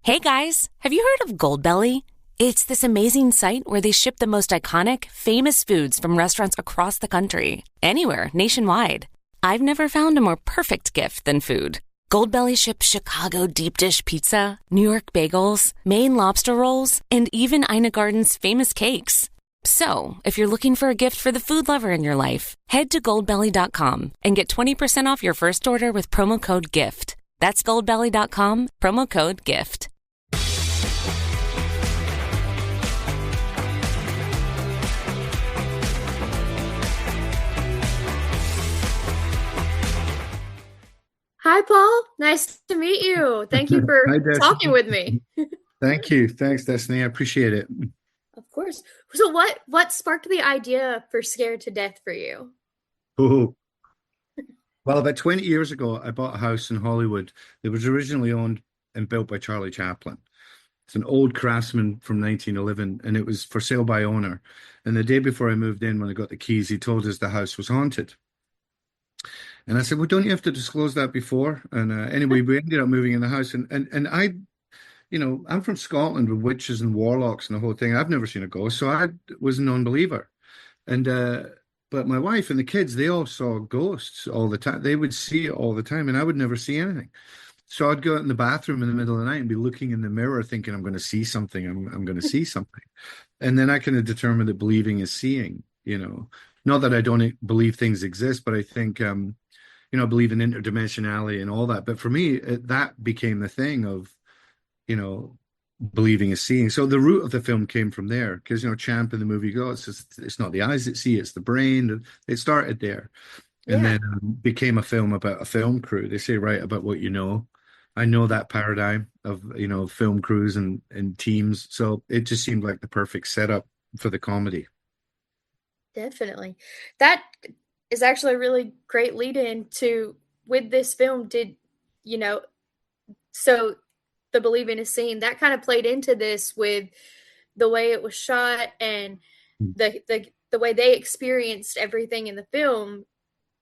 Hey guys, have you heard of Goldbelly? It's this amazing site where they ship the most iconic, famous foods from restaurants across the country, anywhere, nationwide. I've never found a more perfect gift than food. Goldbelly ships Chicago deep dish pizza, New York bagels, Maine lobster rolls, and even Ina Garden's famous cakes. So, if you're looking for a gift for the food lover in your life, head to goldbelly.com and get 20% off your first order with promo code GIFT. That's goldbelly.com, promo code GIFT. Hi, Paul. Nice to meet you. Thank you for Hi, Destiny. talking with me. Thank you. Thanks, Destiny. I appreciate it. Of course. So what sparked the idea for Scared to Death for you? Oh, well, about 20 years ago, I bought a house in Hollywood that was originally owned and built by Charlie Chaplin. It's an old Craftsman from 1911, and it was for sale by owner. And the day before I moved in, when I got the keys, he told us the house was haunted. And I said, well, don't you have to disclose that before? And anyway, we ended up moving in the house. And I, I'm from Scotland with witches and warlocks and the whole thing. I've never seen a ghost, so I was a non-believer. And but my wife and the kids, they all saw ghosts all the time. They would see it all the time, and I would never see anything. So I'd go out in the bathroom in the middle of the night and be looking in the mirror, thinking I'm going to see something. I'm going to see something. And then I kind of determined that believing is seeing. Not that I don't believe things exist, but I think I believe in interdimensionality and all that. But for me, that became the thing of, believing is seeing. So the root of the film came from there because, Champ in the movie goes, it's not the eyes that see, it's the brain. It started there. And then became a film about a film crew. They say, write about what you know. I know that paradigm of, film crews and teams. So it just seemed like the perfect setup for the comedy. Definitely. That is actually a really great lead in to with this film. So the believing is seeing that kind of played into this with the way it was shot and the way they experienced everything in the film.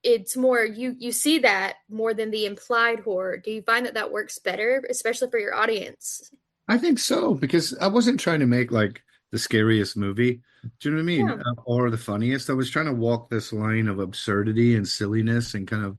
It's more you see that more than the implied horror. Do you find that works better, especially for your audience? I think so, because I wasn't trying to make like the scariest movie. Do you know what I mean? Yeah. Or the funniest. I was trying to walk this line of absurdity and silliness and kind of,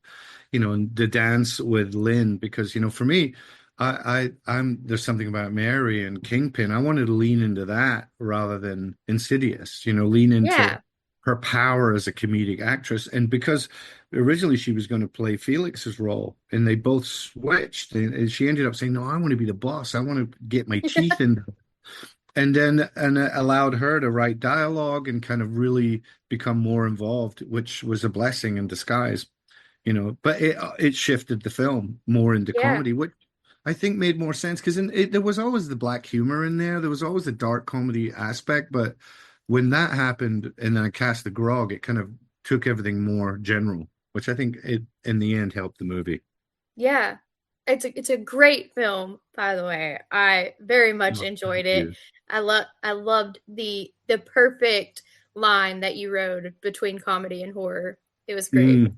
and the dance with Lin, because, for me, I'm there's something about Mary and Kingpin. I wanted to lean into that rather than Insidious, lean into her power as a comedic actress. And because originally she was going to play Felix's role and they both switched, and she ended up saying, no, I want to be the boss. I want to get my teeth in. And then allowed her to write dialogue and kind of really become more involved, which was a blessing in disguise, But it shifted the film more into comedy, which I think made more sense because there was always the black humor in there. There was always the dark comedy aspect. But when that happened and then I cast the grog, it kind of took everything more general, which I think it in the end helped the movie. Yeah. It's a great film, by the way. I very much enjoyed it. I loved the perfect line that you wrote between comedy and horror. It was great.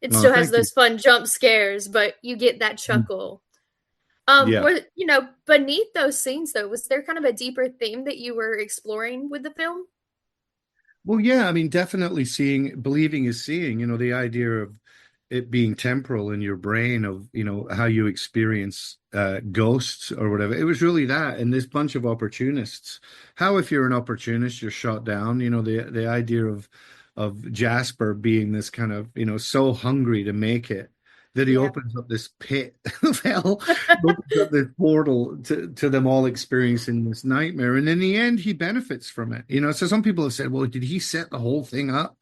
It still has those fun jump scares, but you get that chuckle. Beneath those scenes though, was there kind of a deeper theme that you were exploring with the film? Well, yeah, I mean, definitely believing is seeing, the idea of it being temporal in your brain of, how you experience ghosts or whatever. It was really that. And this bunch of opportunists, how if you're an opportunist, you're shot down, the idea of Jasper being this kind of, so hungry to make it that he opens up this pit of hell, opens up this portal to them all experiencing this nightmare. And in the end, he benefits from it. So some people have said, well, did he set the whole thing up?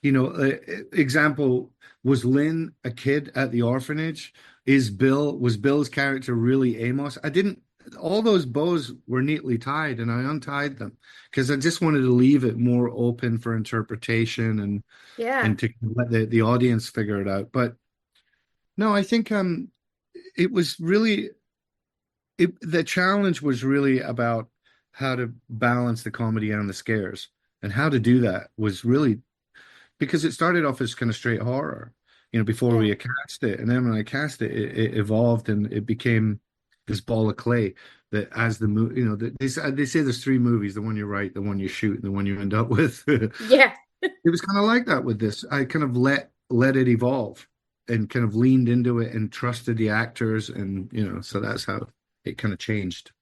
Example, was Lin a kid at the orphanage? Was Bill's character really Amos? All those bows were neatly tied and I untied them because I just wanted to leave it more open for interpretation and to let the audience figure it out. But no, I think it was really the challenge was really about how to balance the comedy and the scares, and how to do that was really because it started off as kind of straight horror, before we cast it, and then when I cast it, it evolved and it became this ball of clay that as the movie, they say there's three movies: the one you write, the one you shoot, and the one you end up with. Yeah. It was kind of like that with this. I kind of let it evolve and kind of leaned into it and trusted the actors, and so that's how it kind of changed.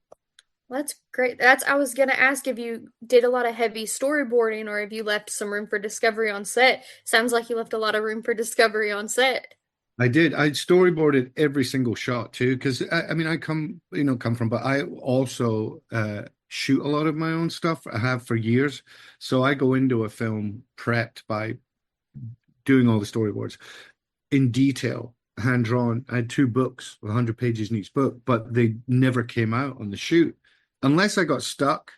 That's great. I was gonna ask if you did a lot of heavy storyboarding or if you left some room for discovery on set. Sounds like you left a lot of room for discovery on set. I did. I storyboarded every single shot too, because I mean, I come from, but I also shoot a lot of my own stuff. I have for years, so I go into a film prepped by doing all the storyboards in detail, hand drawn. I had two books, 100 pages in each book, but they never came out on the shoot unless I got stuck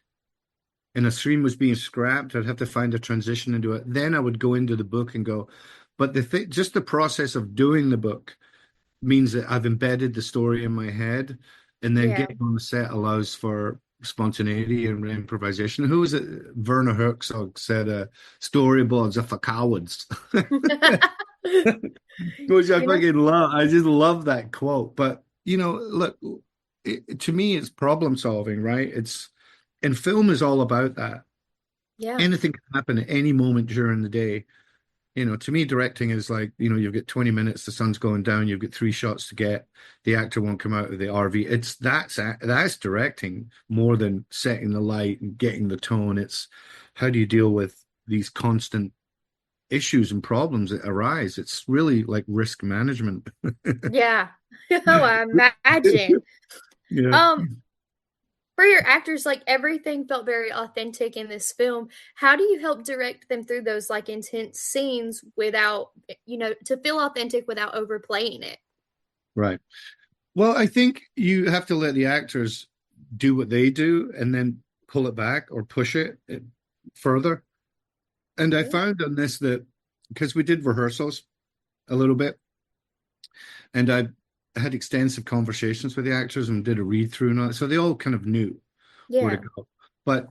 and a scene was being scrapped. I'd have to find a transition and do it. Then I would go into the book and go. But just the process of doing the book means that I've embedded the story in my head, and then getting on the set allows for spontaneity and improvisation. Who was it? Werner Herzog said, "Storyboards are for cowards," which I fucking love. I just love that quote. But look, to me, it's problem solving, right? And film is all about that. Yeah, anything can happen at any moment during the day. To me, directing is like, you've got 20 minutes, the sun's going down, you've got 3 shots to get, the actor won't come out of the RV. That's directing more than setting the light and getting the tone. It's how do you deal with these constant issues and problems that arise? It's really like risk management. yeah. Oh, I imagine. Yeah. For your actors, like everything felt very authentic in this film. How do you help direct them through those like intense scenes without, to feel authentic without overplaying it? Right. Well, I think you have to let the actors do what they do and then pull it back or push it further. And I found on this that because we did rehearsals a little bit, and I had extensive conversations with the actors and did a read through and all that, so they all kind of knew where to go. But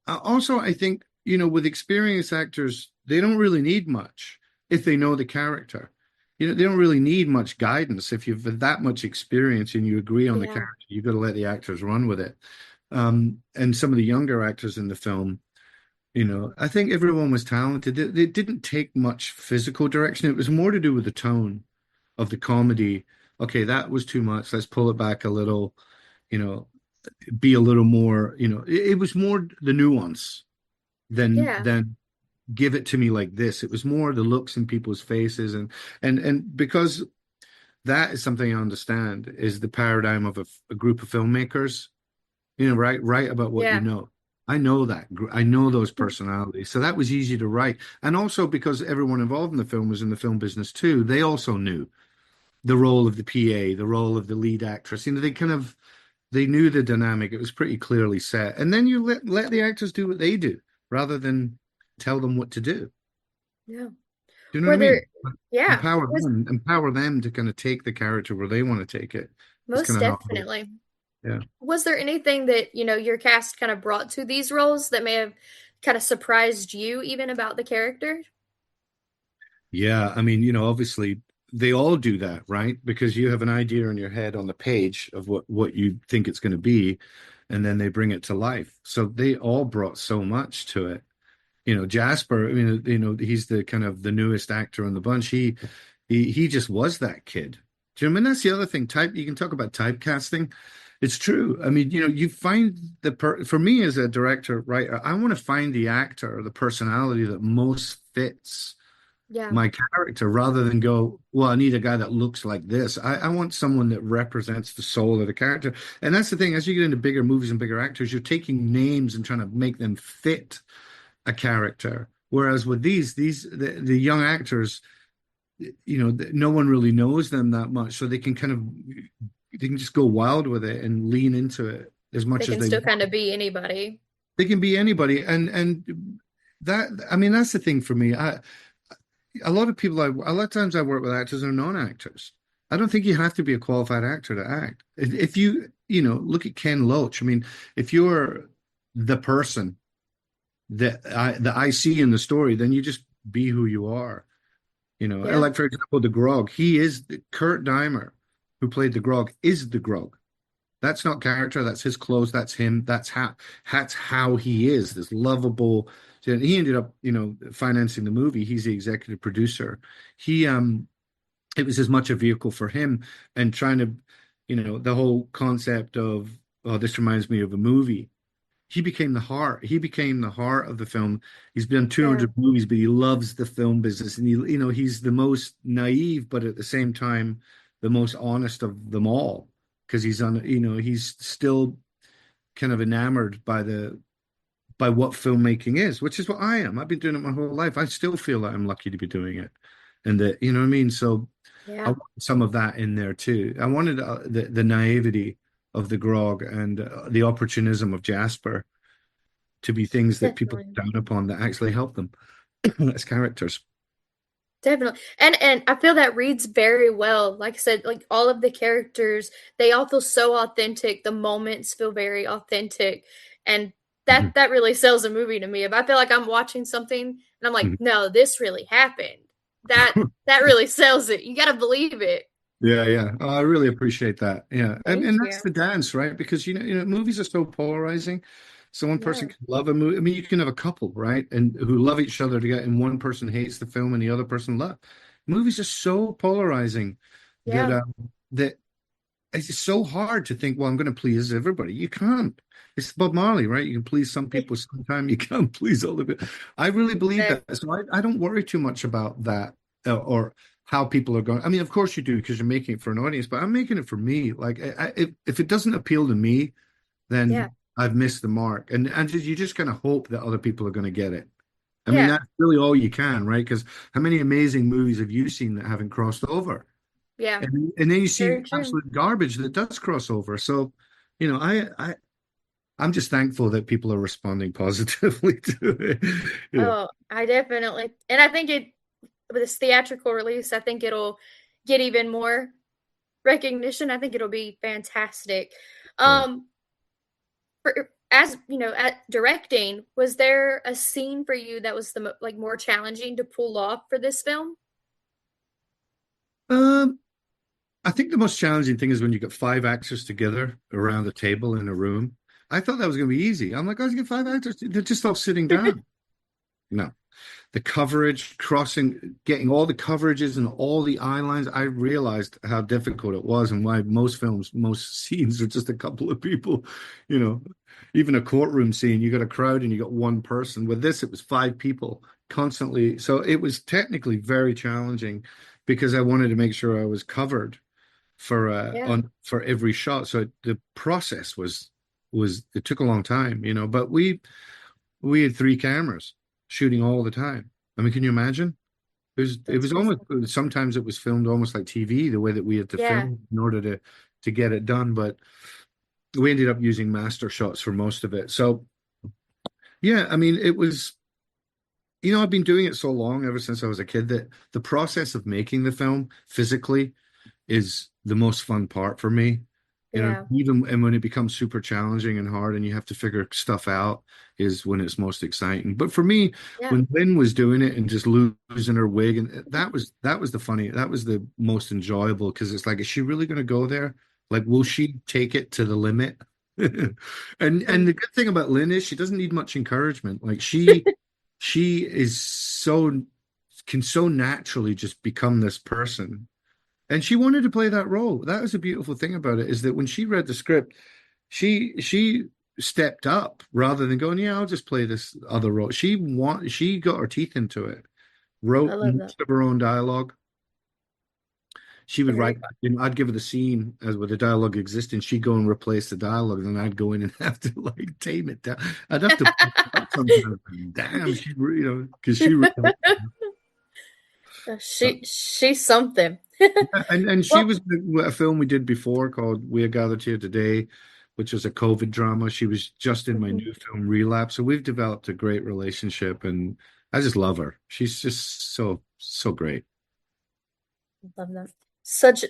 also, I think with experienced actors, they don't really need much if they know the character. They don't really need much guidance. If you've had that much experience and you agree on the character, you've got to let the actors run with it. And some of the younger actors in the film, I think everyone was talented. They didn't take much physical direction. It was more to do with the tone of the comedy. Okay, that was too much. Let's pull it back a little, be a little more, it was more the nuance than give it to me like this. It was more the looks in people's faces. And because that is something I understand is the paradigm of a group of filmmakers, write about what you know. I know that. I know those personalities. So that was easy to write. And also because everyone involved in the film was in the film business too, they also knew the role of the PA, the role of the lead actress. They knew the dynamic. It was pretty clearly set. And then you let the actors do what they do rather than tell them what to do. Yeah. Do you know what I mean? Yeah. Empower them to kind of take the character where they want to take it. Most definitely. Yeah. Was there anything that, your cast kind of brought to these roles that may have kind of surprised you even about the character? Yeah. I mean, obviously they all do that, right? Because you have an idea in your head on the page of what you think it's going to be, and then they bring it to life. So they all brought so much to it. Jasper, he's the kind of the newest actor in the bunch. He just was that kid. Do you know what I mean? That's the other thing. You can talk about typecasting. It's true. I mean, you find for me as a director, writer, I want to find the actor or the personality that most fits my character rather than go, well, I need a guy that looks like this. I want someone that represents the soul of the character. And that's the thing, as you get into bigger movies and bigger actors, you're taking names and trying to make them fit a character. Whereas with the young actors, no one really knows them that much. So they can just go wild with it and lean into it as much as they can still kind of be anybody. They can be anybody. And that, I mean, that's the thing for me. A lot of times I work with actors who are non-actors. I don't think you have to be a qualified actor to act. If you look at Ken Loach, I mean, if you're the person that I see in the story, then you just be who you are. Like, for example, the Grog. Kurt Deimer, who played the Grog, is the Grog. That's not character. That's his clothes. That's him. That's how he is. This lovable. He ended up, financing the movie. He's the executive producer. He it was as much a vehicle for him and trying to, the whole concept of, oh, this reminds me of a movie. He became the heart. He became the heart of the film. He's been Yeah. 200 movies, but he loves the film business, and he's the most naive, but at the same time, the most honest of them all, because he's still kind of enamored by what filmmaking is, which is what I am. I've been doing it my whole life. I still feel that I'm lucky to be doing it, and that you know what I mean. So I Yeah. want some of that in there too. I wanted the naivety of the grog and the opportunism of Jasper to be things that people Definitely. look down upon that actually help them as characters. Definitely. And I feel that reads very well. Like I said, like all of the characters, they all feel so authentic. The moments feel very authentic. And Mhm. that really sells a movie to me. If I feel like I'm watching something and I'm like, Mhm. no, this really happened. That really sells it. You got to believe it. Yeah, yeah. Oh, I really appreciate that. Yeah, and Thank that's you. the dance, right? Because movies are so polarizing. So one person Yeah. can love a movie. I mean, you can have a couple, right, and who love each other to get, and one person hates the film and the other person love. Movies are so polarizing that Yeah. that it's so hard to think, well, I'm going to please everybody. You can't. It's Bob Marley, right? You can please some people sometime. You can't please all of it. I really believe that. So I don't worry too much about that or how people are going. I mean, of course you do because you're making it for an audience, but I'm making it for me. Like, if it doesn't appeal to me, Yeah. then I've missed the mark. And you just kind of hope that other people are going to get it. I mean, Yeah. that's really all you can, right? Because how many amazing movies have you seen that haven't crossed over? Yeah. And then you see Very true. absolute garbage that does cross over. So, I'm just thankful that people are responding positively to it. Oh, I definitely, and I think with this theatrical release, I think it'll get even more recognition. I think it'll be fantastic. Right. As you know, at directing, was there a scene for you that was like more challenging to pull off for this film? Um, I think the most challenging thing is when you get five actors together around a table in a room. I thought that was going to be easy. I'm like, I was get five actors. They're just all sitting down. No, the coverage, getting all the coverages and all the eye lines. I realized how difficult it was and why most scenes are just a couple of people, you know, even a courtroom scene, you got a crowd and you got one person. With this, it was five people constantly. So it was technically very challenging because I wanted to make sure I was covered Yeah. for every shot. So the process was it took a long time, but we had three cameras shooting all the time. I mean, can you imagine? It was That's almost crazy. sometimes it was filmed almost like TV, the way that we had to Yeah. film in order to get it done. But we ended up using master shots for most of it. So yeah, I mean, it was, I've been doing it so long, ever since I was a kid, that the process of making the film physically is the most fun part for me. Yeah. Even and when it becomes super challenging and hard and you have to figure stuff out is when it's most exciting. But for me, Yeah. when Lynn was doing it and just losing her wig, and that was the most enjoyable because it's like, is she really going to go there? Like, will she take it to the limit? And the good thing about Lynn is she doesn't need much encouragement. Like she is can so naturally just become this person, and she wanted to play that role. That was a beautiful thing about it, is that when she read the script, she stepped up rather than going, yeah, I'll just play this other role. She got her teeth into it, I wrote love that. most of her own dialogue. She would Very write, fun. I'd give her the scene as with the dialogue existing. She'd go and replace the dialogue, and then I'd go in and have to like tame it down. I'd have to sometimes. Damn, because she really, She's something. and she Well, was in a film we did before called We Are Gathered Here Today, which was a COVID drama. She was just in my mhm, new film Relapse. So we've developed a great relationship, and I just love her. She's just so great. love that. Such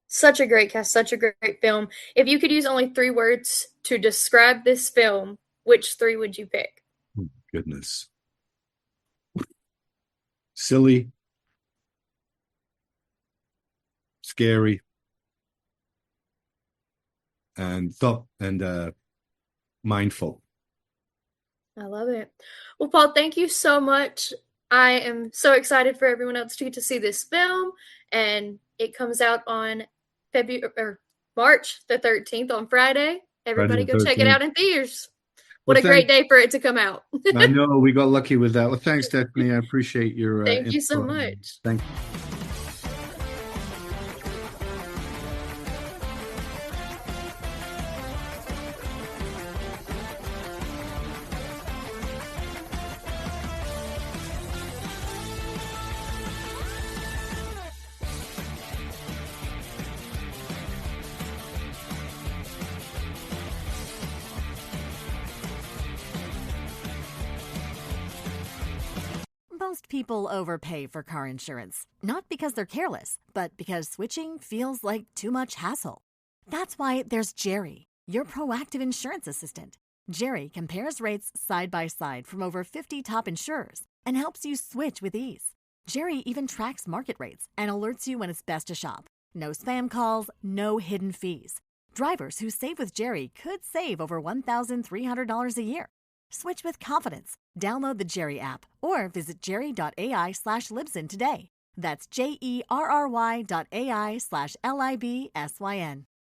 such a great cast, such a great film. If you could use only three words to describe this film, which three would you pick? Oh, goodness. Silly, scary, mindful. I love it. Well, Paul, thank you so much. I am so excited for everyone else to get to see this film, and it comes out on March the 13th on Friday. Everybody go check it out in theaters. What a great day for it to come out. I know, we got lucky with that. Well, thanks, Stephanie. I appreciate your Thank you so much. Thank you. Most people overpay for car insurance, not because they're careless, but because switching feels like too much hassle. That's why there's Jerry, your proactive insurance assistant. Jerry compares rates side by side from over 50 top insurers and helps you switch with ease. Jerry even tracks market rates and alerts you when it's best to shop. No spam calls, no hidden fees. Drivers who save with Jerry could save over $1,300 a year. Switch with confidence. Download the Jerry app or visit jerry.ai/Libsyn today. That's JERRY.ai/LIBSYN.